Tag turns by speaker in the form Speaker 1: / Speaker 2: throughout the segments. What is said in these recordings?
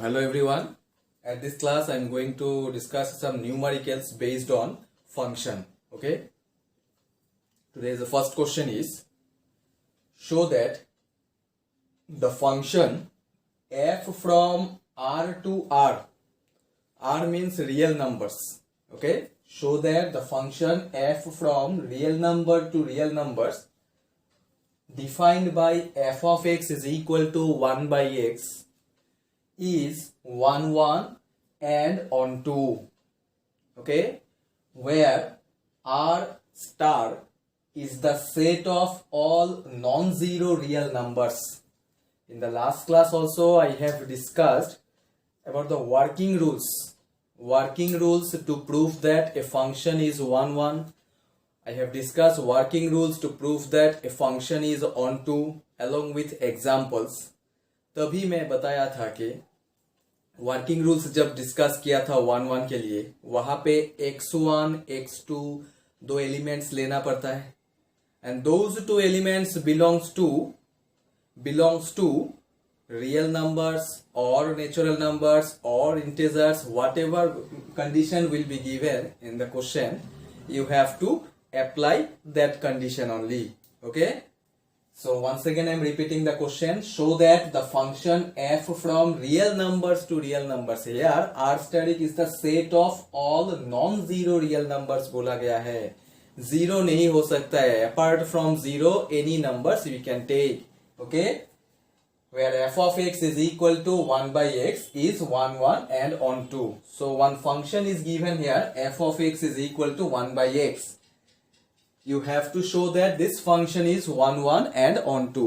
Speaker 1: Hello everyone. At this class I am going to discuss some numericals based on function. Okay. Today's the first question is, show that the function f from r to r means real numbers. Okay. Show that the function f from real number to real numbers defined by f of x is equal to 1 by x is 1 1 and on 2. Okay, where r star is the set of all non-zero real numbers. In the last class also I have discussed about the working rules to prove that a function is 1 1. I have discussed working rules to prove that a function is onto along with examples. तभी मैं बताया था कि working rules जब discuss किया था 1 1 के लिए, वहां पे x1 x2 दो एलिमेंट्स लेना पड़ता है and those two elements belongs to real numbers or natural numbers or integers, whatever condition will be given in the question, you have to apply that condition only. Okay, so once again I am repeating the question. Show that the function f from real numbers to real numbers, here r static is the set of all non-zero real numbers बोला गया है. Zero नहीं हो सकता है. apart from zero any numbers we can take. Okay, where f of x is equal to 1 by x is 1 1 and on 2. So one function is given here, f of x is equal to 1 by x. You have to show that this function is 1 1 and on 2.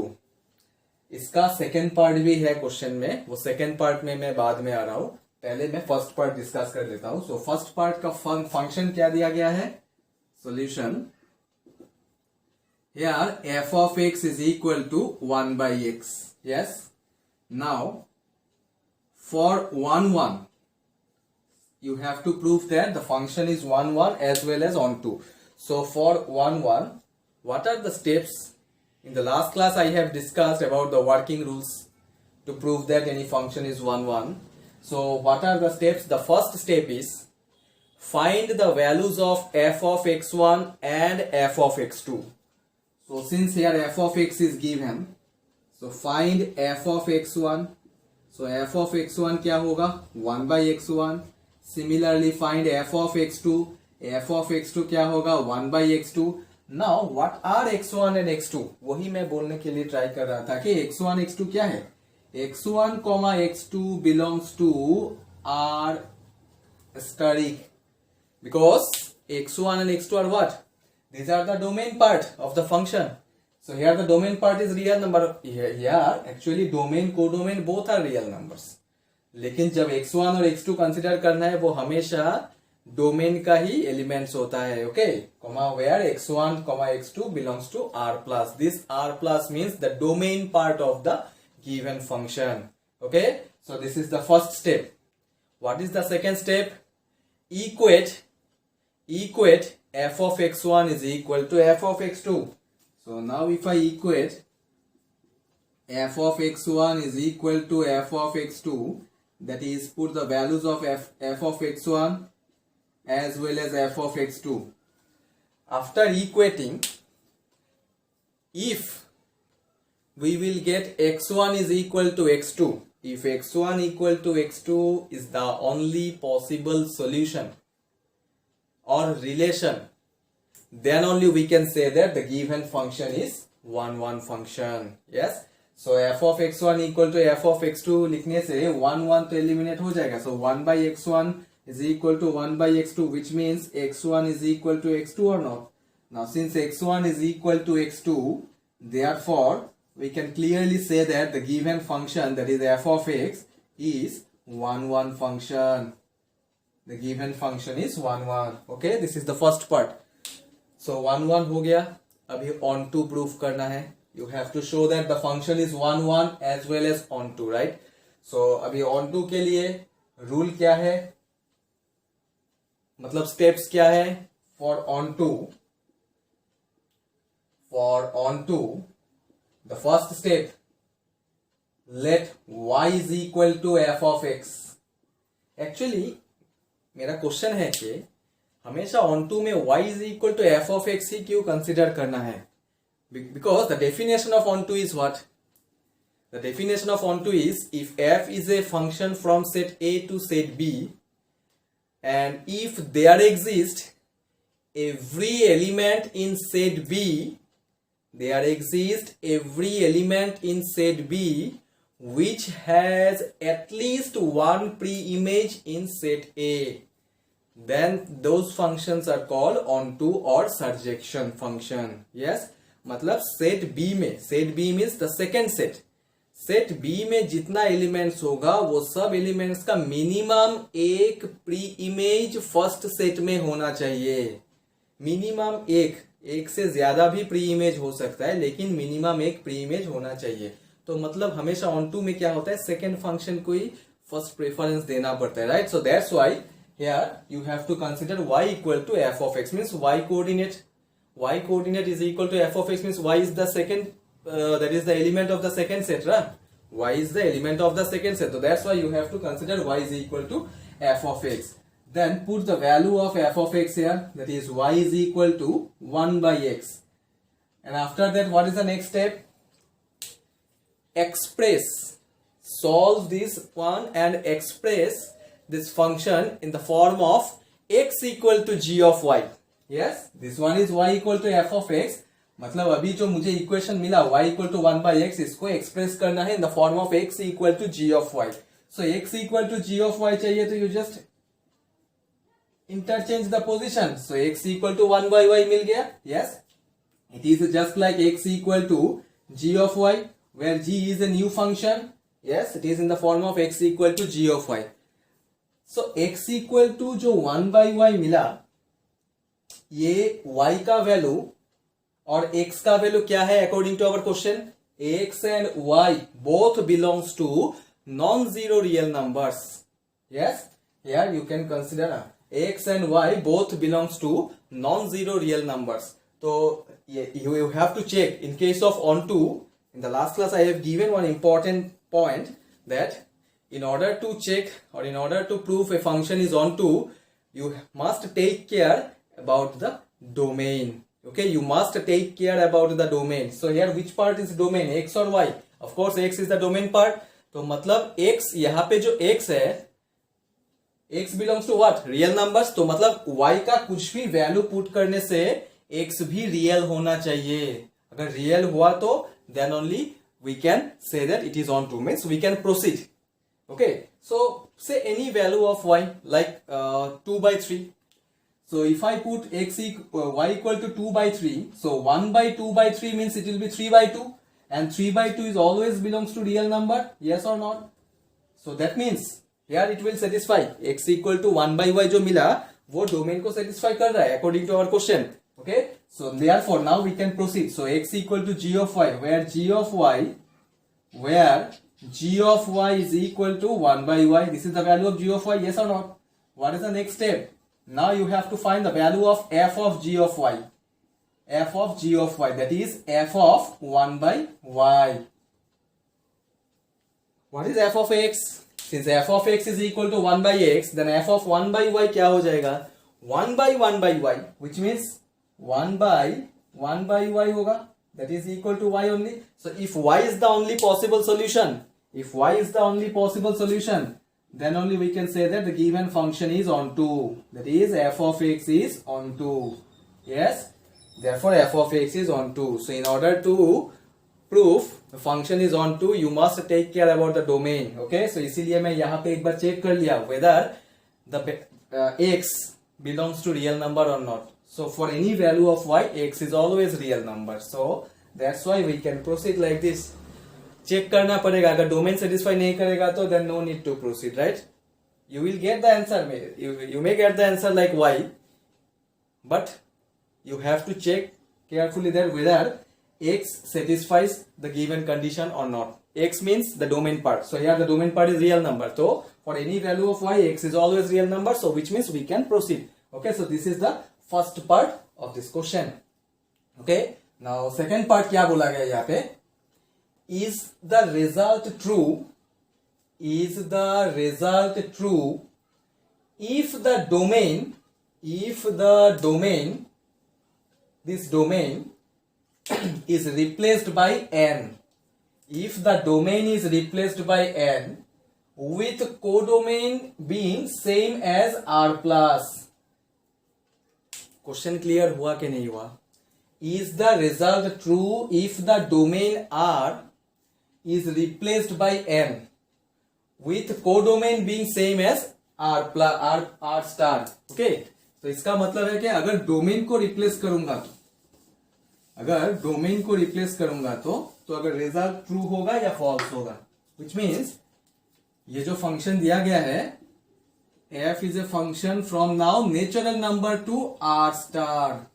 Speaker 1: इसका second part भी है question में, वो second part में मैं बाद में आ रहा हूं. पहले मैं फर्स्ट पार्ट डिस्कस कर लेता हूं. सो फर्स्ट पार्ट का फंक्शन क्या दिया गया है? Solution here f of x is equal to 1 by x. Yes, now for 1 1 you have to prove that the function is 1 1 as well as on 2. So for 1 1, what are the steps? In the last class I have discussed about the working rules to prove that any function is 1 1. So what are the steps? The first step is find the values of f of x1 and f of x2. So since here f of x is given, so find f of x1. So f of x1 क्या होगा? 1 by x1. Similarly find f of x2. f of x2 क्या होगा? 1 by x2. Now what are x1 and x2? वही मैं बोलने के लिए try कर रहा था कि x1 x2 क्या है. x1 x2 belongs to r steric, because x1 and x2 are what? These are the domain part of the function. So here the domain part is real number. Here actually domain codomain both are real numbers. लेकिन जब x1 और x2 consider करना है वो हमेशा domain का ही elements होता है. Okay, where x1 x2 belongs to r plus. This r plus means the domain part of the given function. Okay, so this is the first step. What is the second step? equate f of x1 is equal to f of x2. So now if I equate f of x1 is equal to f of x2, that is put the values of f of x1 as well as f of x2. After equating, if we will get x1 is equal to x2, if x1 equal to x2 is the only possible solution or relation, then only we can say that the given function is 1 1 function. Yes, so f of x1 equal to f of x2 लिखने से 1 1 तो eliminate हो जाएगा. So 1 by x1 is equal to 1 by x2, which means x1 is equal to x2 or not. Now since x1 is equal to x2, therefore we can clearly say that the given function, that is f of x, is 1 1 function. The given function is 1 1. Okay, this is the first part. So 1 1 हो गया. अभी on 2 proof करना है. You have to show that the function is 1 1 as well as on 2, right? So अभी on 2 के लिए rule क्या है, मतलब स्टेप्स क्या है? For on 2, the first step let y is equal to f of x. Actually मेरा question है कि हमेशा ऑन टू में y is equal to f of x ही क्यों कंसिडर करना है? Because the definition of onto is what? The definition of onto is if f is a function from set A to set B and if there exists every element in set B, there exists every element in set B which has at least one pre-image in set A, then those functions are called onto or surjection function. Yes, मतलब set B में, set B means the second set, set B में जितना elements होगा वो सब elements का minimum एक pre image first set में होना चाहिए. मिनिमम एक से ज्यादा भी प्री इमेज हो सकता है लेकिन मिनिमम एक प्री इमेज होना चाहिए. तो मतलब हमेशा ऑन टू में क्या होता है, सेकेंड फंक्शन को ही फर्स्ट प्रेफरेंस देना पड़ता है, right? So that's why here you have to consider y इक्वल to f of x, means y coordinate is equal to f of x, means y is the second that is the element of the second set, right? Y is the element of the second set, so that's why you have to consider y is equal to f of x. Then put the value of f of x here, that is y is equal to 1 by x. And after that, what is the next step? Solve this one and express this function in the form of x equal to g of y. Yes, this one is y equal to f of x. मतलब अभी जो मुझे equation मिला y equal to 1 by x, इसको express करना है in the form of x equal to g of y. So x equal to g of y चाहिए तो you just interchange the position. So x equal to 1 by y मिल गया. Yes, it is just like x equal to g of y where g is a new function. Yes, it is in the form of x equal to g of y. So x equal to जो 1 by y मिला, ये y का value और x का value क्या है according to our question? x and y both belongs to non zero real numbers. Yes, here you can consider x and y both belongs to non zero real numbers. तो you have to check in case of onto. In the last class I have given one important point that in order to check or in order to prove a function is onto, you must take care about the domain. Okay, you must take care about the domain. So here which part is domain, x or y? Of course x is the domain part. तो मतलब x, यहाँ पे जो x है, x belongs to what? Real numbers. तो मतलब y का कुछ भी वैल्यू पुट करने से x भी रियल होना चाहिए. अगर रियल हुआ तो then only we can say that it is onto, means we can proceed. Okay, so say any value of y like 2 by 3. So if I put y equal to 2 by 3, so 1 by 2 by 3 means it will be 3 by 2, and 3 by 2 is always belongs to real number, yes or not? So that means here it will satisfy. X equal to 1 by y जो मिला वो domain को satisfy कर रहा है according to our question. Okay, so therefore now we can proceed. So x equal to g of y, where g of y is equal to 1 by y. This is the value of g of y, yes or not? What is the next step? Now you have to find the value of f of g of y. F of g of y, that is f of 1 by y. What is f of x? Since f of x is equal to 1 by x, then f of 1 by y क्या हो जाएगा? 1 by 1 by y, which means 1 by 1 by y होगा. That is equal to y only. So if y is the only possible solution, then only we can say that the given function is onto. That is f of x is onto. Yes, therefore f of x is onto. So in order to prove the function is onto, you must take care about the domain. Okay, so इसीलिए मैं यहाँ पे एक बार check कर लिया whether the x belongs to real number or not. So for any value of y, x is always real number. So that's why we can proceed like this. Check करना पड़ेगा, अगर डोमेन सेटिस्फाई नहीं करेगा तो then no need to proceed, right? You will get the answer, you may get the answer like Y, but you have to check carefully that whether x satisfies the given condition or not. X means the domain part. So here the domain part is real number. So for any value of y, x is always real number. So which means we can proceed. Okay, so this is the first part of this question. Okay, now second part क्या बोला गया यहाँ पे? is the result true, is the result true if the domain, this domain is replaced by n, if the domain is replaced by n with codomain being same as r plus. Question clear हुआ कि नहीं हुआ? Is the result true if the domain r is replaced by n with codomain being same as r plus r star? Okay, तो इसका मतलब है कि अगर डोमेन को रिप्लेस करूंगा तो, अगर डोमेन को रिप्लेस करूंगा तो अगर रिजल्ट ट्रू होगा या फॉल्स होगा, विच मीन्स ये जो फंक्शन दिया गया है f is a function from now natural number to r star.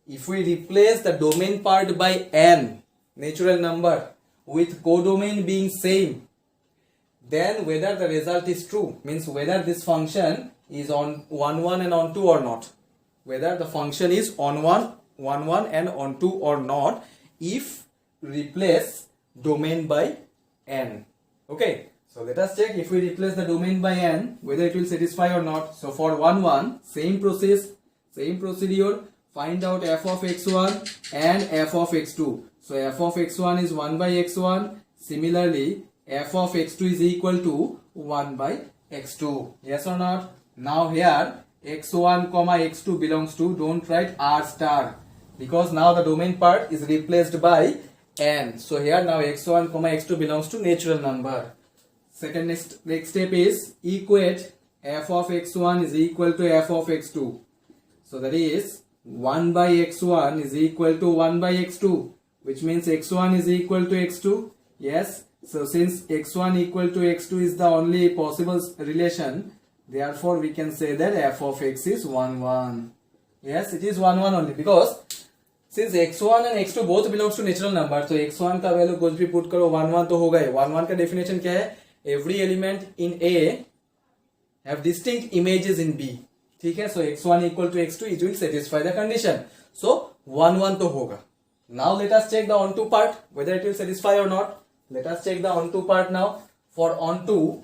Speaker 1: If we replace the domain part by n natural number with codomain being same, then whether the result is true, means whether this function is on 1 1 and on 2 or not, whether the function is on 1 1 and on 2 or not if replace domain by n. Okay, so let us check if we replace the domain by n whether it will satisfy or not. So for 1 1, same process, same procedure, find out f of x1 and f of x2. So f of x1 is 1 by x1, similarly f of x2 is equal to 1 by x2. Yes or not? Now here x1 comma x2 belongs to, don't write r star because now the domain part is replaced by n. So here now x1 comma x2 belongs to natural number. Second next step is equate f of x1 is equal to f of x2. So that is 1 by x1 is equal to 1 by x2, which means x1 is equal to x2. Yes, so since x1 equal to x2 is the only possible relation, therefore we can say that f of x is 1 1. Yes, it is 1 1 only because since x1 and x2 both belongs to natural number, तो x1 का value कुछ भी put करो 1 1 तो होगा ही. 1 1 का definition क्या है? Every element in A have distinct images in B. ठीक है, so x1 equal to x2 it will satisfy the condition. So 1 1 तो होगा. Now let us check the onto part whether it will satisfy or not. Let us check the onto part now. For onto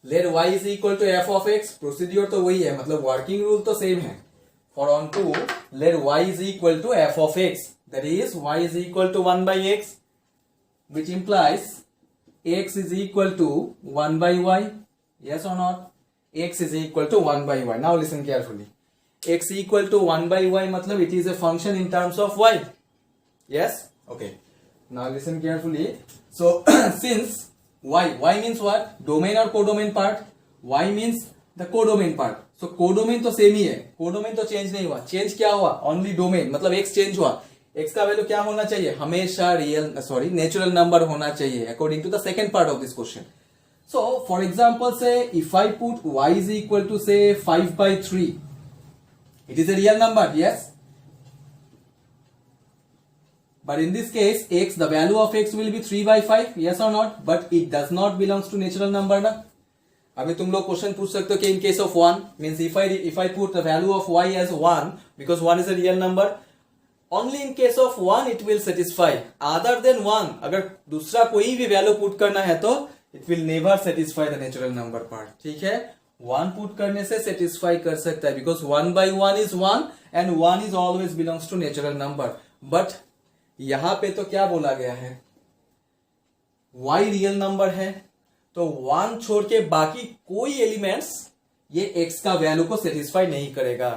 Speaker 1: let y is equal to f of x. Procedure तो वही है, मतलब working rule तो same है. For onto let y is equal to f of x. That is y is equal to 1 by x, which implies x is equal to 1 by y. Yes or not? X is equal to 1 by y. Now listen carefully. X equal to 1 by y matlab it is a function in terms of y. Yes? Okay. Now listen carefully. So since y means what? Domain or codomain part? Y means the codomain part. So codomain तो same ही है, codomain तो change नहीं हुआ. Change क्या हुआ? Only domain, मतलब x change हुआ. x का वैल्यू क्या होना चाहिए? हमेशा नेचुरल नंबर होना चाहिए according to the second part of this question. So for example, say if I put y is equal to say 5 by 3, it is a real number, yes? But in this case, x, the value of x will be 3 by 5, yes or not? But it does not belongs to natural number ना. अभी तुम लोग question पूछ सकते हो कि in case of 1 means if I put the value of y as 1 because 1 is a real number, only in case of 1 it will satisfy. Other than 1, अगर दूसरा कोई भी वैल्यू पुट करना है तो it will never satisfy the natural number part. ठीक है, 1 put करने से satisfy कर सकता है because 1 by 1 is 1 and 1 is always belongs to natural number. But यहां पे तो क्या बोला गया है? y रियल नंबर है तो 1 छोड़ के बाकी कोई एलिमेंट्स ये x का वैल्यू को सेटिस्फाई नहीं करेगा.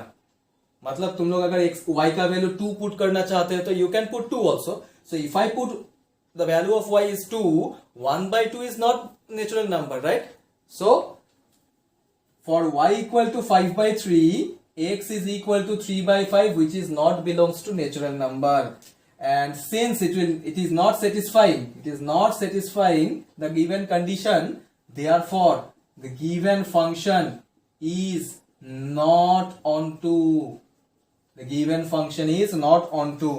Speaker 1: मतलब तुम लोग अगर y का वैल्यू 2 पुट करना चाहते हो तो you can put 2 also. So if I put the value of y is 2, 1 by 2 is not natural number, right? So for y equal to 5 by 3, x is equal to 3 by 5, which is not belongs to natural number. And since it is not satisfying the given condition, therefore the given function is not onto. The given function is not onto.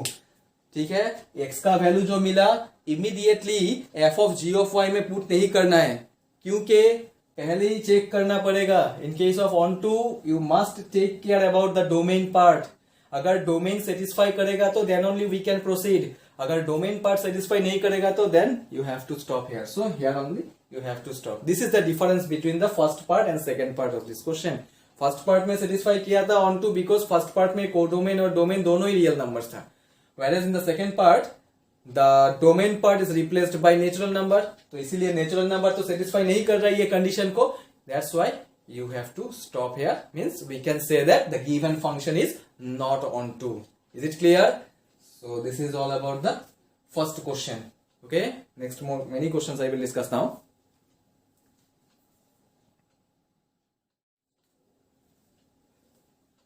Speaker 1: ठीक है, x का value जो मिला immediately f of g of y में put नहीं करना है क्योंकि पहले ही चेक करना पड़ेगा. In case of onto you must take care about the domain part. अगर डोमेन सेटिस्फाई करेगा तो then only we can proceed. अगर डोमेन पार्ट सेटिस्फाई नहीं करेगा तो then you have to stop here. So here only you have to stop. This is the difference between the first part and second part of this question. First part में satisfy किया था onto because first part में codomain और domain दोनों ही real numbers था. whereas in the second part the domain part is replaced by natural number. तो इसीलिए नेचुरल नंबर तो सेटिस्फाई नहीं कर रही है कंडीशन को. that's why you have to stop here. means we can say that the given function is not on to. is it clear? So this is all about the first question. Okay, next more many questions I will discuss now.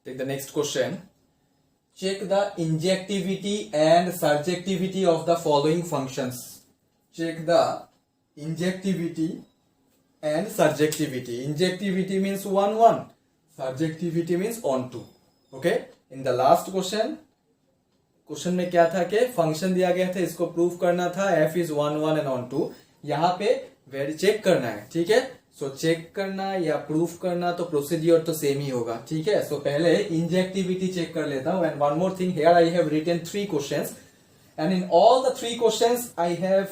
Speaker 1: Take the next question. Check the injectivity and surjectivity of the following functions. Check the injectivity and surjectivity. Injectivity means 1 1. Surjectivity means on to. Okay. In the last question में क्या था कि function दिया गया था, इसको proof करना था f is 1 1 and on to. यहाँ पे वेरी चेक करना है. ठीक है. सो चेक करना या प्रूफ करना तो प्रोसीड्यूर तो सेम ही होगा. ठीक है. सो पहले इंजेक्टिविटी चेक कर लेता हूं. And one more thing, here I have written 3 questions and in all the 3 questions I have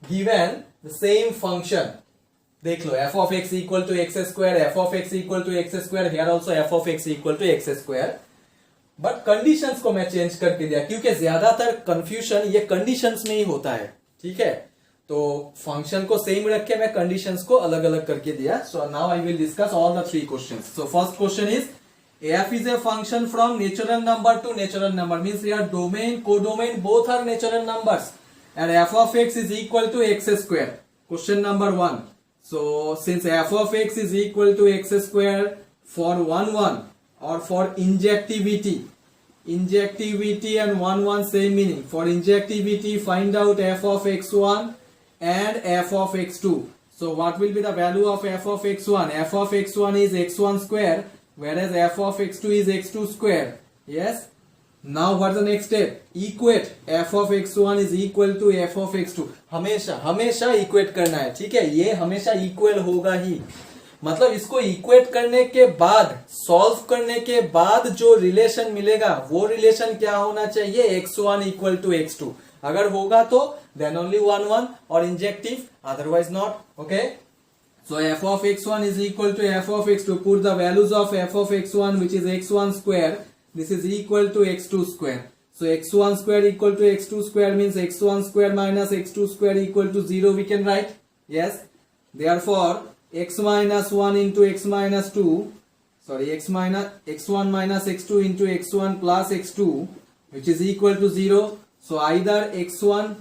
Speaker 1: given the same function. देख लो, f of x equal to X square, f of x equal to X square, here also f of x equal to X square. But conditions को मैं change करके दिया क्योंकि ज्यादातर confusion ये conditions में ही होता है. ठीक है. तो फंक्शन को सेम रख के मैं कंडीशंस को अलग अलग करके दिया. So now I will discuss all the 3 questions. So first question is f is a function from natural number to natural number, means your domain codomain both are natural numbers and f of x is equal to x square. Question number 1. So since f of x is equal to x square for 1 1 or for injectivity and 1 1 same meaning. For injectivity find out f of x1 and f of x2. So what will be the value of f of x1? f of x1 is x1 square whereas f of x2 is x2 square. Yes. Now what is the next step? Equate f of x1 is equal to f of x2. हमेशा equate करना है. ठीक है. ये हमेशा equal होगा ही. मतलब इसको इक्वेट करने के बाद, सॉल्व करने के बाद जो रिलेशन मिलेगा वो रिलेशन क्या होना चाहिए? x1 equal to x2. अगर होगा तो then only 1 1 or injective, otherwise not. Okay. So f of x1 is equal to f of x2. Put the values of f of x1 which is x1 square. This is equal to x2 square. So x1 square equal to x2 square means x1 square minus x2 square equal to 0 we can write. Yes. Therefore x minus 1 into x minus 2, sorry, x1 minus x2 into x1 plus x2 which is equal to 0. So either x1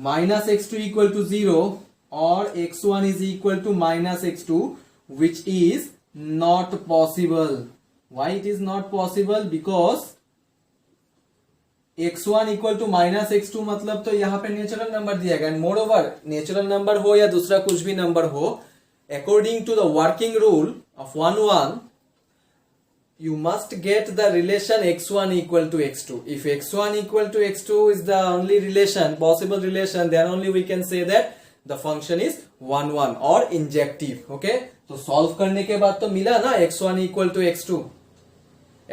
Speaker 1: minus x2 equal to 0 or x1 is equal to minus x2, which is not possible. Why it is not possible? Because x1 equal to minus x2 मतलब तो यहाँ पे natural number दिया गया. More over natural number हो या दूसरा कुछ भी नंबर हो, according to the working rule of 1 1, you must get the relation x1 equal to x2. If x1 equal to x2 is the only relation, possible relation, then only we can say that the function is 1 1 or injective. Okay. तो solve करने के बाद तो मिला ना x1 equal to x2.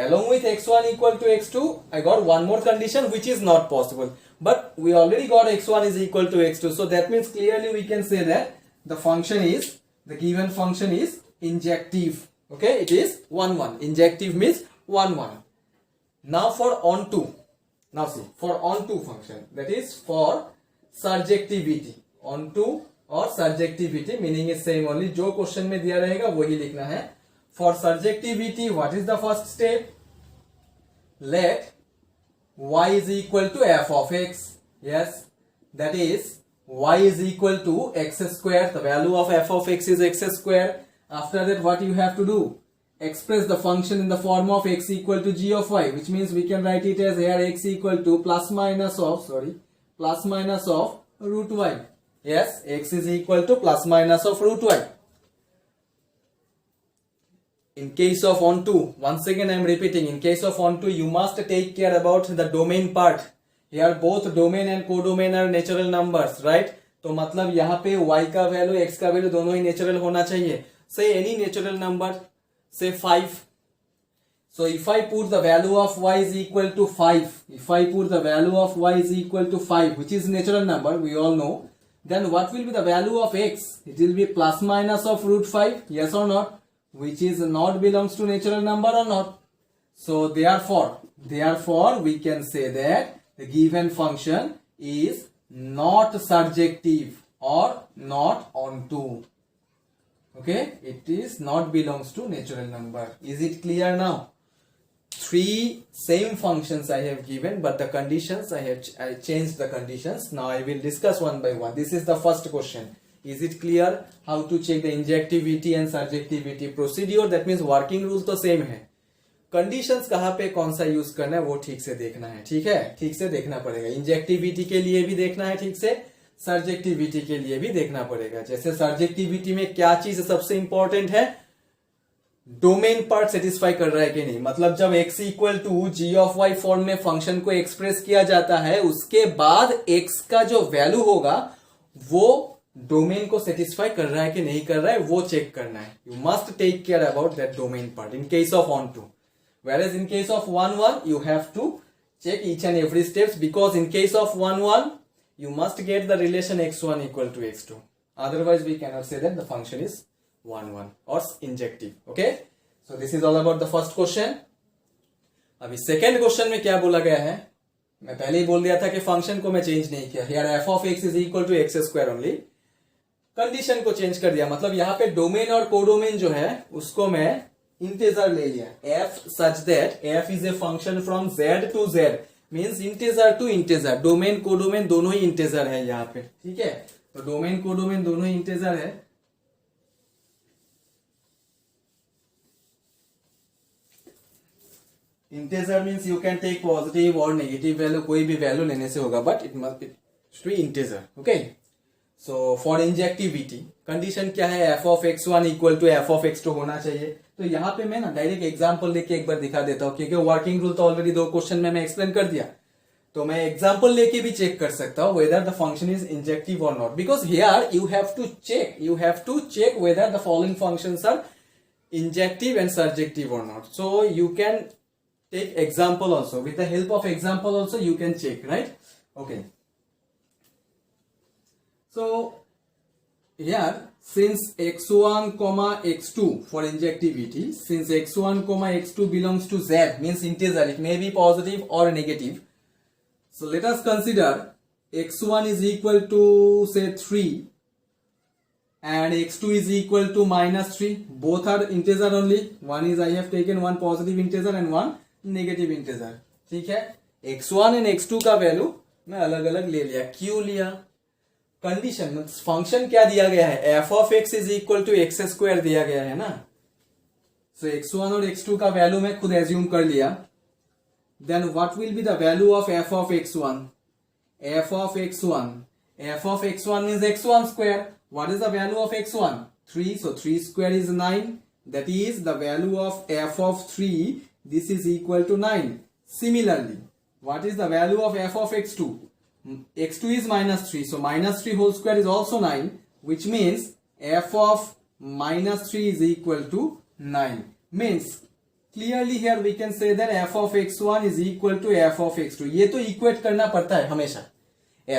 Speaker 1: Along with x1 equal to x2, I got one more condition which is not possible. But we already got x1 is equal to x2. So that means clearly we can say that the function is, the given function is injective. Okay, it is 1 1. Injective means 1 1. Now for onto. Now see, for onto function, that is for surjectivity. Onto और surjectivity meaning is same only. जो question में दिया रहेगा वही लिखना है. For surjectivity, what is the first step? Let y is equal to f of x. Yes, that is y is equal to x square. The value of f of x is x square. After that, what you have to do? Express the function in the form of x equal to g of y, which means we can write it as here x equal to plus minus of root y. Yes, x is equal to plus minus of root y. In case of onto, once again I am repeating, in case of onto you must take care about the domain part. Here both domain and codomain are natural numbers, right? तो मतलब यहाँ पे y का value x का value दोनों ही natural होना चाहिए. Say any natural number, say 5. So if I put the value of y is equal to 5, if I put the value of y is equal to 5, which is natural number, we all know, then what will be the value of x? It will be plus minus of root 5, yes or not? Which is not belongs to natural number or not? So therefore we can say that the given function is not surjective or not onto. Okay, it is not belongs to natural number. Is it clear now? Three same functions I have given, but the conditions I changed the conditions. Now I will discuss one by one. This is the first question. Is it clear how to check the injectivity and surjectivity procedure? That means working rule तो same है. Conditions कहाँ पे कौन सा use करना है वो ठीक से देखना है. ठीक है, ठीक से देखना पड़ेगा. इंजेक्टिविटी के लिए भी देखना है ठीक से, सर्जेक्टिविटी के लिए भी देखना पड़ेगा. जैसे सर्जेक्टिविटी में क्या चीज सबसे इंपॉर्टेंट है, डोमेन पार्ट सेटिस्फाई कर रहा है कि नहीं. मतलब जब x equal to G of Y form में फंक्शन को एक्सप्रेस किया जाता है, उसके बाद x का जो वैल्यू होगा वो डोमेन को सेटिस्फाई कर रहा है कि नहीं कर रहा है वो चेक करना है. You must take care about that domain part in case of onto. Whereas in case of 1-1, you have to check each and every steps, because in case of 1-1, you must get the relation x1 equal to x2. Otherwise, we cannot say that the function is 1-1 or injective. Okay? So this is all about the first question. अभी second question में क्या बोला गया है? मैं पहले ही बोल दिया था कि function को मैं change नहीं किया. Here f of x is equal to x square only. Condition को चेंज कर दिया. मतलब यहाँ पे डोमेन और कोडोमेन जो है उसको मैं इंटीजर ले लिया. f such that f is a function from z to z, means integer to integer. Domain codomain दोनों ही इंटीजर है यहाँ पे. ठीक है, तो डोमेन कोडोमेन दोनों ही इंटीजर है. Integer means you can take positive और नेगेटिव वैल्यू, कोई भी वैल्यू लेने से होगा, but it must be integer. Okay, so for injectivity condition क्या है, f of x1 equal to f of x2 होना चाहिए. तो यहाँ पे मैं ना डायरेक्ट एग्जांपल लेके एक बार दिखा देता हूँ, क्योंकि वर्किंग रूल तो ऑलरेडी दो क्वेश्चन में मैं एक्सप्लेन कर दिया. तो मैं एग्जांपल लेके भी चेक कर सकता हूँ whether the function is injective और not, because here you have to check whether the following functions are injective and surjective और not. So you can take example also, with the help of example also you can check, right? Okay, so here since x1 comma x2 for injectivity, since x1 comma x2 belongs to z, means integer, it may be positive or negative. So let us consider x1 is equal to say 3 and x2 is equal to minus 3. Both are integer only. One is I have taken one positive integer and one negative integer. ठीक है, x1 and x2 का value मैं अलग अलग ले लिया. क्यों लिया? कंडीशन फंक्शन क्या दिया गया है, f of x is equal to X square दिया गया है ना. सो x1 और x2 का वैल्यू मैं खुद एज्यूम कर लिया. Then what will be the value of f of x1? f of x1 means x1 square. What is the value of x1? 3. So 3 square is 9. That is the value of f of 3. This is equal to 9. Similarly what is the value of f of x2? x2 is minus 3, so minus 3 whole square is also 9, which means f of minus 3 is equal to 9. Means clearly here we can say that f of x1 is equal to f of x2. ये तो equate करना पड़ता है हमेशा.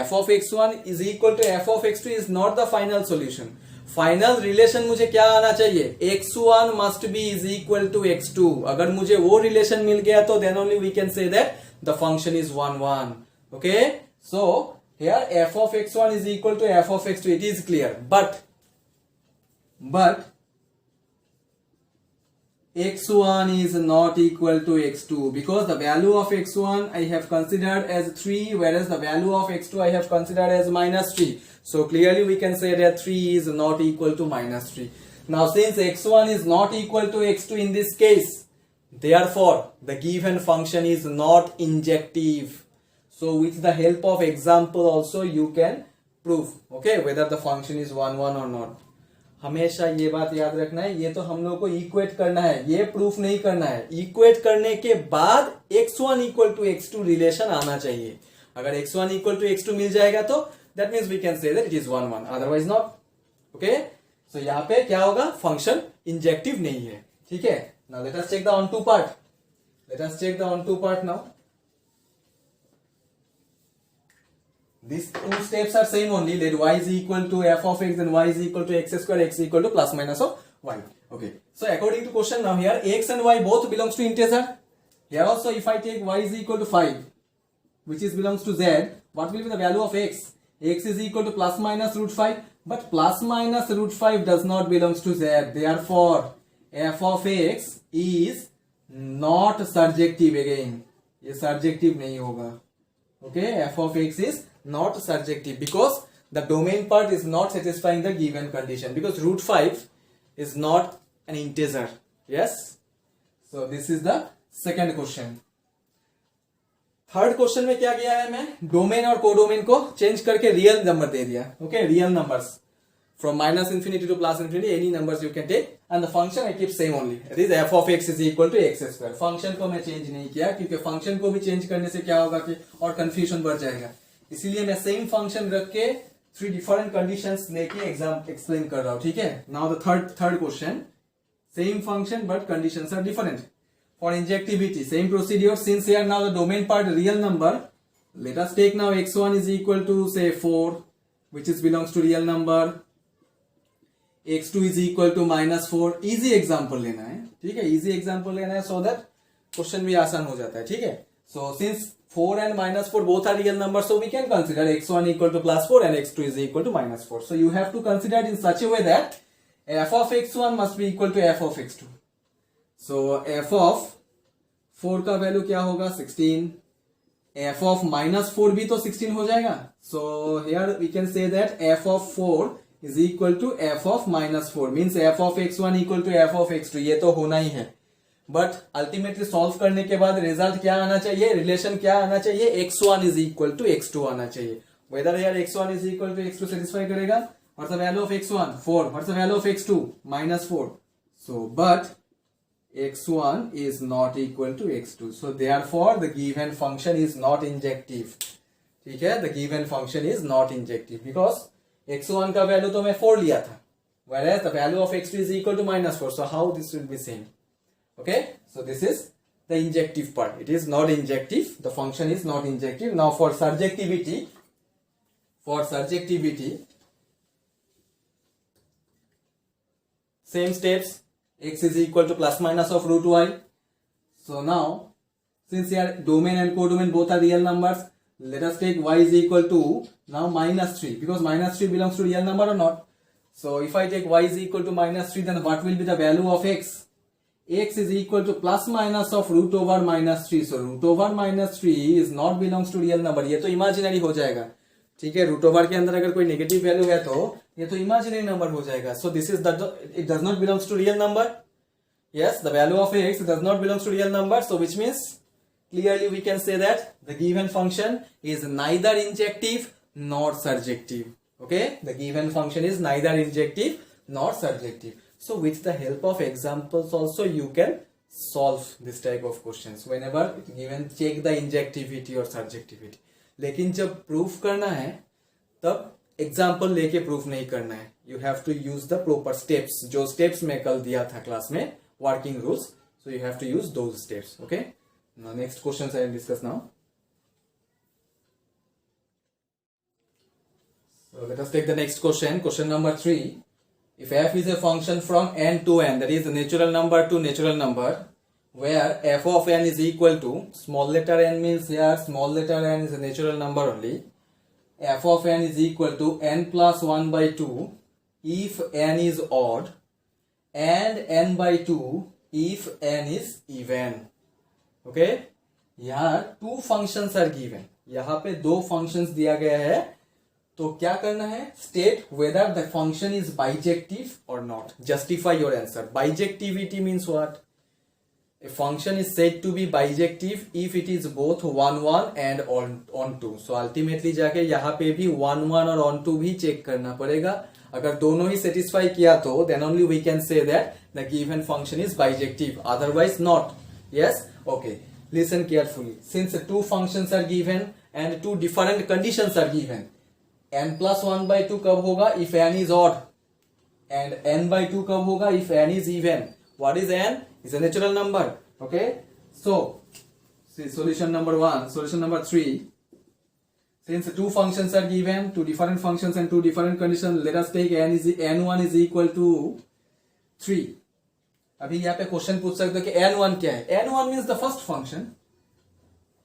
Speaker 1: f of x1 is equal to f of x2 is not the final solution. Final relation मुझे क्या आना चाहिए, x1 must be is equal to x2. अगर मुझे वो रिलेशन मिल गया तो then only we can say that the function is 1-1. Okay? So here f of x1 is equal to f of x2. It is clear, but x1 is not equal to x2, because the value of x1 I have considered as 3, whereas the value of x2 I have considered as minus 3. So clearly we can say that 3 is not equal to minus 3. Now since x1 is not equal to x2 in this case, therefore the given function is not injective. So with the help of example also you can prove, okay, whether the function is 1-1 or not. हमेशा ये बात याद रखना है, ये तो हम लोग को इक्वेट करना है, ये प्रूफ नहीं करना है. इक्वेट करने के बाद x1 equal to x2 relation आना चाहिए. अगर x1 इक्वल टू x2 मिल जाएगा तो that means we can say that it is 1-1, otherwise not. Okay, so यहाँ पे क्या होगा, फंक्शन इंजेक्टिव नहीं है. ठीक है, now let us check the onto part. Let us check the on to part now. These two steps are same only. Let y is equal to f of x and y is equal to x square, x equal to plus minus of y. Okay. So according to question now here, x and y both belongs to integer. Here also if I take y is equal to 5, which is belongs to z, what will be the value of x? X is equal to plus minus root 5, but plus minus root 5 does not belongs to z. Therefore, f of x is not surjective again. ये surjective नहीं होगा. Okay, f of x is not surjective because the domain part is not satisfying the given condition, because root 5 is not an integer. Yes. So this is the second question. Third question में क्या किया है, मैं domain और codomain को change करके real number दे दिया. Okay, real numbers from minus infinity to plus infinity, any numbers you can take, and the function I keep same only. It is F of X is equal to X square. Function को मैं change नहीं किया, क्योंकि function को भी change करने से क्या होगा कि और कंफ्यूजन बढ़ जाएगा. इसीलिए मैं सेम फंक्शन रख के 3 डिफरेंट कंडीशंस लेके एग्जाम एक्सप्लेन कर रहा हूं. ठीक है. Now the third question, same function but conditions are different. For injectivity, same procedure. Since here now the domain part real number, let us take now x1 is equal to say 4, which is belongs to real number. x2 is equal to minus 4. Easy example लेना है. ठीक है, easy example लेना है so that question भी आसान हो जाता है. ठीक है. So since 4 and minus 4 both are real numbers, so we can consider x1 equal to plus 4 and x2 is equal to minus 4. So you have to consider it in such a way that f of x1 must be equal to f of x2. So f of 4 का value क्या होगा 16. f of minus 4 भी तो 16 हो जाएगा. So here we can say that f of 4 is equal to f of minus 4, means f of x1 equal to f of x2. ये तो होना ही है, बट अल्टीमेटली सॉल्व करने के बाद रिजल्ट क्या आना चाहिए, रिलेशन क्या आना चाहिए, x1 is equal to x2 आना चाहिए. Whether here x1 is equal to x2 satisfy करेगा. What's the value of x1? 4. What's the value of x2? minus 4. So but x1 is not equal to x2. So therefore the given function is not injective. ठीक है, the given function is not injective because x1 का value तो मैं 4 लिया था, whereas the value of x2 is equal to minus 4. So how this will be same? Okay, so this is the injective part. It is not injective. The function is not injective. Now for surjectivity, same steps. X is equal to plus minus of root y. So now, since here domain and codomain both are real numbers, let us take y is equal to now minus 3, because minus 3 belongs to real number or not. So if I take y is equal to minus 3, then what will be the value of x? X is equal to plus minus of root over minus 3. So root over minus 3 is not belongs to real number. ये तो imaginary हो जाएगा. ठीक है, root over के अंदर अगर कोई नेगेटिव वैल्यू है तो ये तो इमेजिनरी नंबर हो जाएगा. So this is it does not belongs to real number. Yes, the value of X does not belongs to real number. So which means clearly we can say that the given function is neither injective not surjective. Okay, the given function is neither injective not surjective. So with the help of examples also you can solve this type of questions whenever given. Check the injectivity or surjectivity. लेकिन जब proof करना है तब example लेके proof नहीं करना है. You have to use the proper steps. जो स्टेप्स मैं कल दिया था क्लास में, working rules, so you have to use those steps. Okay, next question I will discuss now. So let us take the next question. Question number 3. If f is a function from n to n, that is natural number to natural number, where f of n is equal to small letter n, means here small letter n is a natural number only. F of n is equal to n plus 1 by 2 if n is odd and n by 2 if n is even. Okay, यहाँ two functions are given. यहाँ पे दो functions दिया गया है. तो क्या करना है, state whether the function is bijective और not. Justify your answer. Bijectivity means what? A function is said to be bijective if it is both 1 1 and on 2. So ultimately जाके यहाँ पे भी 1 1 और ऑन 2 भी चेक करना पड़ेगा. अगर दोनों ही सेटिस्फाई किया तो then only we can say that the given function is bijective, otherwise not. Yes, okay, listen carefully. Since two functions are given and two different conditions are given, n plus 1 by 2 कब होगा? if n is odd. and n by 2 कब होगा? if n is even. what is n? is a natural number. okay, so See, solution number 1, solution number 3. Since two functions are given, two different functions and two different conditions, let us take n1 is equal to 3. अभी यहाँ पे question पूछ सकते हो कि n1 क्या है. n1 means the first function,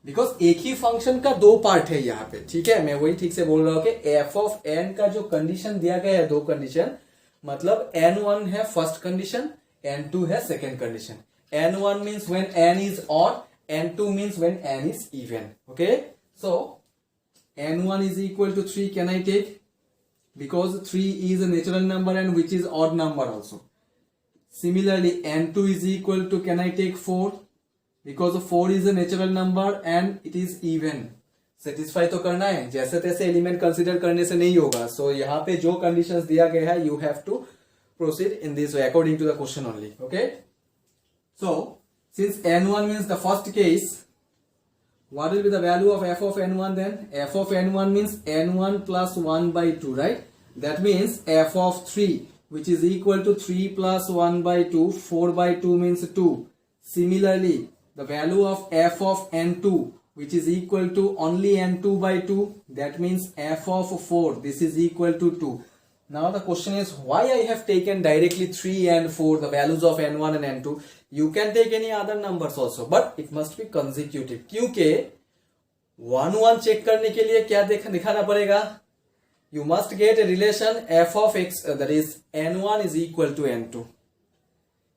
Speaker 1: because एक ही फंक्शन का दो पार्ट है यहाँ पे. ठीक है, मैं वही ठीक से बोल रहा हूँ कि एफ ऑफ एन का जो कंडीशन दिया गया है, दो कंडीशन, मतलब n1 है फर्स्ट कंडीशन, n2 है second condition. n1 means when n is odd, n2 means when n is even. Okay, so n1 is equal to 3 can I take? Because 3 is a natural number and which is odd number also. Similarly, n2 is equal to, can I take 4? Because 4 is a natural number and it is even. Satisfy तो करना है, जैसे तैसे element consider करने से नहीं होगा. So यहाँ पे जो कंडीशंस दिया गया है, you have to proceed in this way according to the question only. Okay? So since n1 means the first case, what will be the value of f of n1 then? F of n1 means n1 plus 1 by 2, right? That means f of 3, which is equal to 3 plus 1 by 2, 4 by 2 means 2. Similarly, the value of f of n2, which is equal to only n2 by 2, that means f of 4, this is equal to 2. Now the question is, why I have taken directly 3 and 4, the values of n1 and n2. You can take any other numbers also, but it must be consecutive. क्योंकि 1 check करने के लिए क्या दिखाना पड़ेगा? You must get a relation f of x, that is n1 is equal to n2,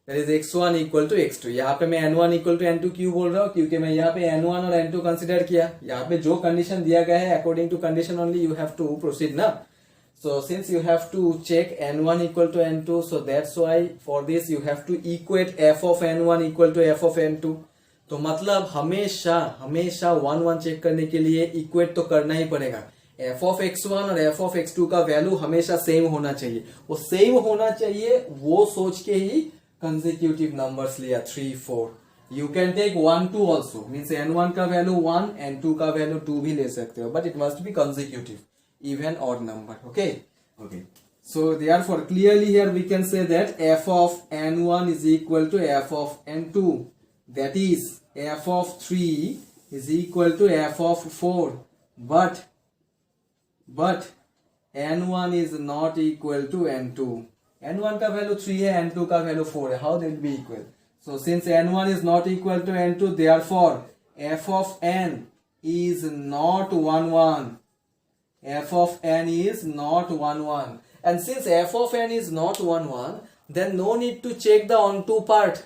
Speaker 1: that is x1 equal to x2. यहाँ पे मैं n1 equal to n2 क्यों बोल रहा हूँ? क्योंकि मैं यहाँ पे n1 और n2 कंसिडर किया. यहाँ पे जो कंडीशन दिया गया है, according to condition only you have to proceed ना. So since you have to check n1 equal to n2, so that's why for this you have to equate f of n1 equal to f of n2. तो मतलब हमेशा 1 check करने के लिए equate तो करना ही पड़ेगा. f of x1 और f of x2 का वैल्यू हमेशा सेम होना चाहिए. वो सेम होना चाहिए, वो सोच के ही कंसेक्यूटिव नंबर्स लिया 3, 4. You can take 1, 2 also, means n1 का वैल्यू 1, n2 का वैल्यू 2 भी ले सकते हो, but it must be consecutive, even odd number. Okay. So therefore clearly here we can say that f of n1 is equal to f of n2, that is f of 3 is equal to f of 4, but n1 is not equal to n2. n1 का value 3 है, n2 का value 4 है. How they will be equal? So since n1 is not equal to n2, therefore f of n is not 1, 1. F of n is not 1, 1. And since f of n is not 1, 1, then no need to check the onto part.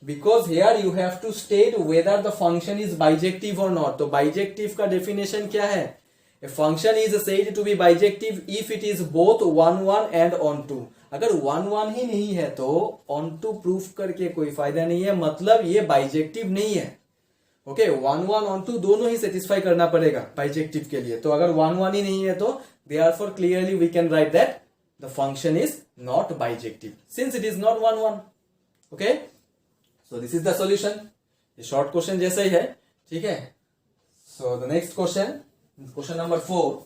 Speaker 1: Because here you have to state whether the function is bijective or not. तो bijective का definition क्या है? A function is said to be bijective if it is both 1, 1 and onto. अगर 1, 1 ही नहीं है तो onto proof करके कोई फायदा नहीं है, मतलब ये bijective नहीं है. ओके, 1, 1 on 2 दोनों ही सेटिस्फाई करना पड़ेगा बाइजेक्टिव के लिए. तो अगर 1, 1 ही नहीं है तो therefore clearly we can write that the function is not bijective since it is not 1, 1. Okay, so this is the solution. ये शॉर्ट क्वेश्चन जैसा ही है. ठीक है, so the next question number 4.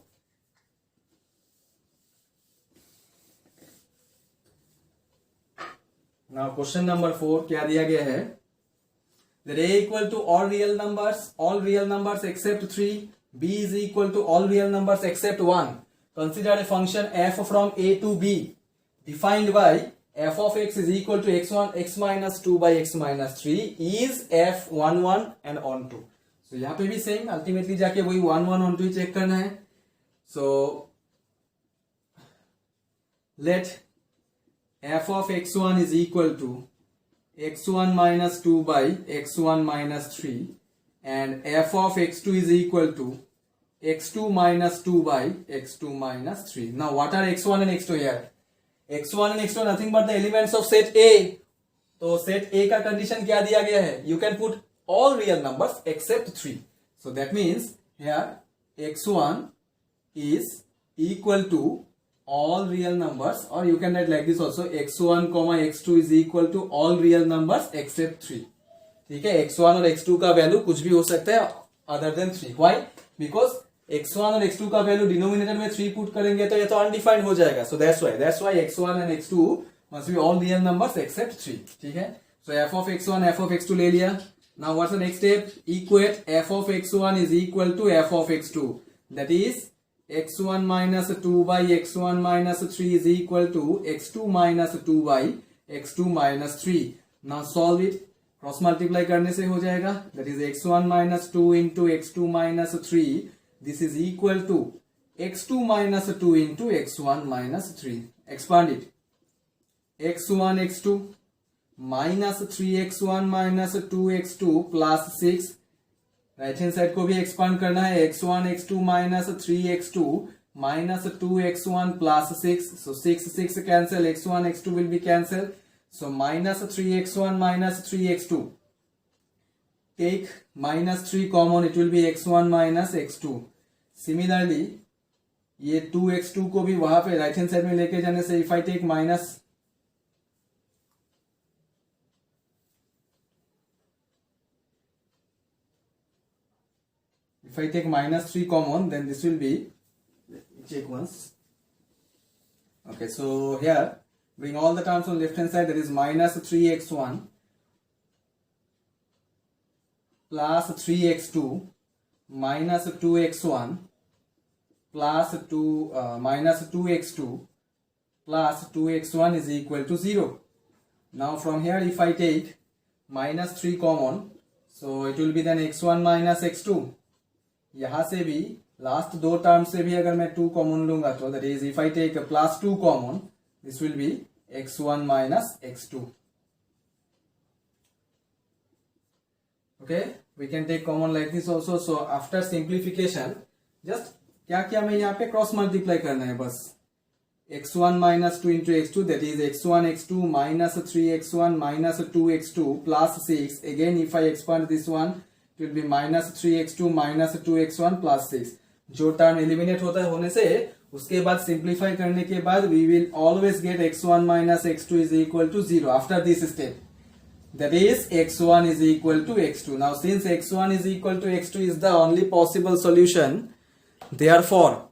Speaker 1: Now question number 4 क्या दिया गया है? That a equal to all real numbers except 3, b is equal to all real numbers except 1. Consider a function f from a to b defined by f of x is equal to x minus 2 by x minus 3 is f 1, 1 and on 2. So यहाँ पे भी same, ultimately जाके वही 1, 1 on 2 check करना है. So let f of x1 is equal to x1 minus 2 by x1 minus 3 and f of x2 is equal to x2 minus 2 by x2 minus 3. Now what are x1 and x2 here? x1 and x2 nothing but the elements of set A. तो set A का condition क्या दिया गया है? You can put all real numbers except 3. So that means here x1 is equal to all real numbers, or you can write like this also, x1 x2 is equal to all real numbers except 3. ठीक है, x1 और x2 का value कुछ भी हो सकता है other than 3. Why? Because x1 और x2 का वैल्यू डिनोमिनेटर में 3 पुट करेंगे तो ये तो अनडिफाइंड हो जाएगा. So that's why x1 and x2 must be all real numbers except 3. ठीक है, so f of x1 f of x2 ले लिया. Now what's the next step? Equate f of x1 is equal to f of x2. That is x1 minus 2 by x1 minus 3 is equal to x2 minus 2 by x2 minus 3. Now solve it. Cross multiply करने से हो जाएगा. That is x1 minus 2 into x2 minus 3. This is equal to x2 minus 2 into x1 minus 3. Expand it. x1 x2 minus 3x1 minus 2x2 plus 6. Right hand side को भी expand करना है. x1 x2 minus 3x2 minus 2x1 plus 6. So 6 cancel. x1 x2 will be cancelled. So minus 3x1 minus 3x2. Take minus 3 common. It will be x1 minus x2. Similarly ये 2x2 को भी वहां पे right hand side में लेके जाने से if I take minus if I take minus 3 common, then this will be, let me check once. Okay, so here bring all the terms on left hand side. That is minus 3x1 plus 3x2 minus 2x1 plus minus 2x2 plus 2x1 is equal to 0. Now from here if I take minus 3 common, so it will be then x1 minus x2. यहां से भी last दो term से भी अगर मैं 2 common लूंगा तो that is if I take plus 2 common, this will be x1 minus x2. Okay, we can take common like this also. So after simplification just क्या क्या मैं यहाँ पे क्रॉस मल्टीप्लाई करना है बस. x1 minus 2 into x2, that is x1 x2 minus 3x1 minus 2x2 plus 6. Again if I expand this one, it will be minus 3x2 minus 2x1 plus 6. जो term eliminate होता है होने से उसके बाद सिंप्लीफाई करने के बाद we will always get x1 minus x2 is equal to 0 after this step. That is x1 is equal to x2. Now since x1 is equal to x2 is the only possible solution, therefore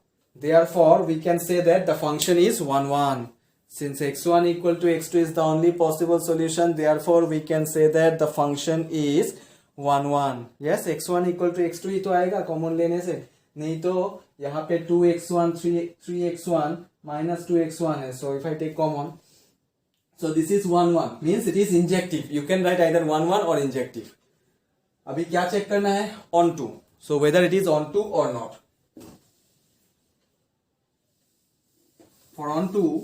Speaker 1: we can say that the function is 1 1. Since x1 equal to x2 is the only possible solution, therefore we can say that the function is 1 1. Yes, x1 equal to x2 ही तो आएगा common लेने से. नहीं तो यहाँ पे 2x1 3x1 minus 2x1 है. So if I take common, so this is 1 1 means it is injective. You can write either 1 1 or injective. अभी क्या चेक करना है? onto. So whether it is onto or not. For onto,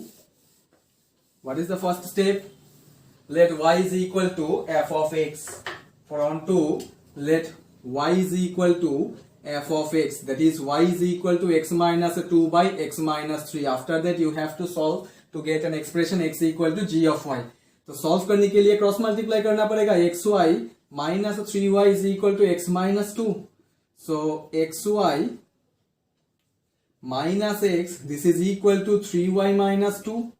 Speaker 1: what is the first step? Let y is equal to f of x. For onto, let y is equal to f of x. That is y is equal to x minus 2 by x minus 3. After that you have to solve to get an expression x equal to g of y. तो solve करने के लिए cross multiply करना पड़ेगा. xy minus 3y is equal to x minus 2. So xy minus x, this is equal to 3y minus 2.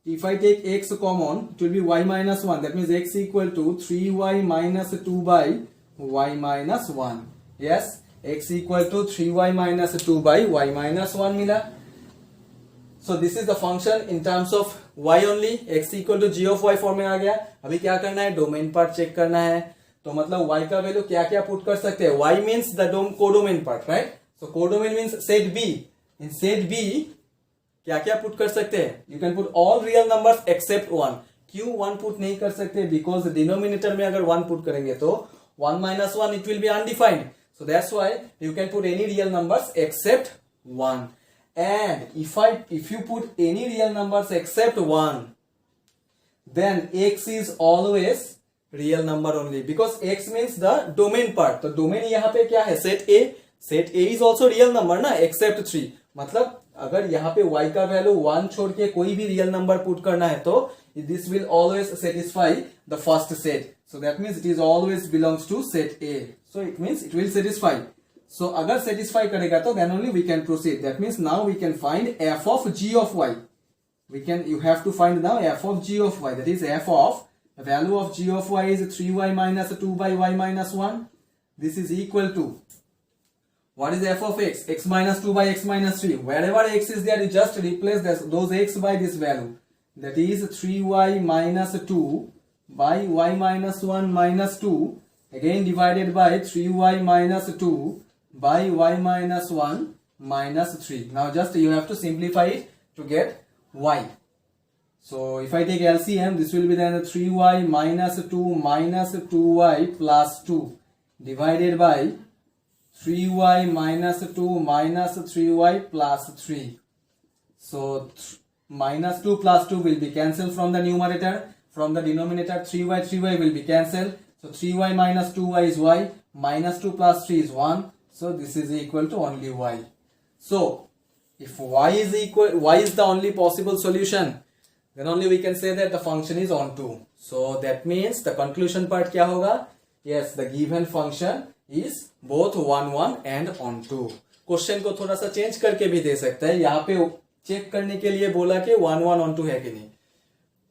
Speaker 1: If I take x common, it will be y minus 1. That means x equal to 3y minus 2 by y minus 1. Yes, x equal to 3y minus 2 by y minus 1 मिला. So this is the function in terms of y only. x equal to g of y form में आ गया. अभी क्या करना है? Domain part check करना है. तो मतलब y का वैल्यू क्या क्या पुट कर सकते हैं? y means the codomain part, right? So codomain means set b. In set b क्या क्या पुट कर सकते हैं? You can put all real numbers accept 1. क्यों 1 पुट नहीं कर सकते? बिकॉज डिनोमिनेटर में अगर 1 पुट करेंगे तो 1 minus 1 it will be undefined. So that's why you can put any real numbers except 1. And if you put any real numbers except 1, then x is always real number only, because x means the domain part. तो domain यहाँ पे क्या है? Set A. Set A is also real number ना, except 3. मतलब अगर यहाँ पे y का वैल्यू 1 छोड़ के कोई भी रियल नंबर पुट करना है तो this will always satisfy the first set. So that means it is always belongs to set A. So it means it will satisfy. So अगर सेटिस्फाई करेगा तो then only we can proceed. That means now we can find f of g of y. You have to find now f of g of y. That is f of the value of g of y is 3y minus 2 by y minus 1. This is equal to, what is f of x? X minus 2 by x minus 3. Wherever x is there, you just replace those x by this value. That is 3y minus 2 by y minus 1 minus 2 again divided by 3y minus 2 by y minus 1 minus 3. Now just you have to simplify it to get y. So if I take LCM, this will be then 3y minus 2 minus 2y plus 2 divided by 3y minus 2 minus 3y plus 3. So minus 2 plus 2 will be cancelled from the numerator. From the denominator, 3y will be cancelled. So 3y minus 2y is y. Minus 2 plus 3 is 1. So this is equal to only y. So if y is the only possible solution, then only we can say that the function is onto. So that means the conclusion part क्या होगा? Yes, the given function is both 1 1 and onto. Question को थोड़ा सा change करके भी दे सकता है. यहाँ पे चेक करने के लिए बोला कि 1 1 onto है कि नहीं.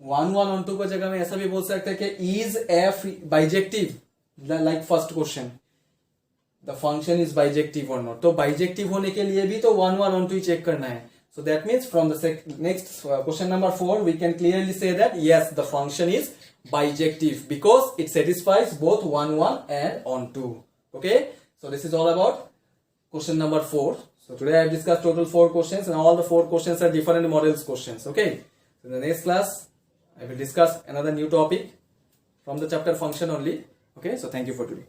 Speaker 1: 1 1 onto को जगह में ऐसा भी बोल सकते हैं कि is f bijective, like first question. The function is bijective or not. तो bijective होने के लिए भी तो 1 1 onto ही चेक करना है. So that means from the next question number 4, we can clearly say that yes, the function is bijective because it satisfies both 1 1 and onto. Okay, so this is all about question number 4. So today I have discussed total 4 questions, and all the 4 questions are different models questions. Okay, so in the next class I will discuss another new topic from the chapter function only. Okay, so thank you for today.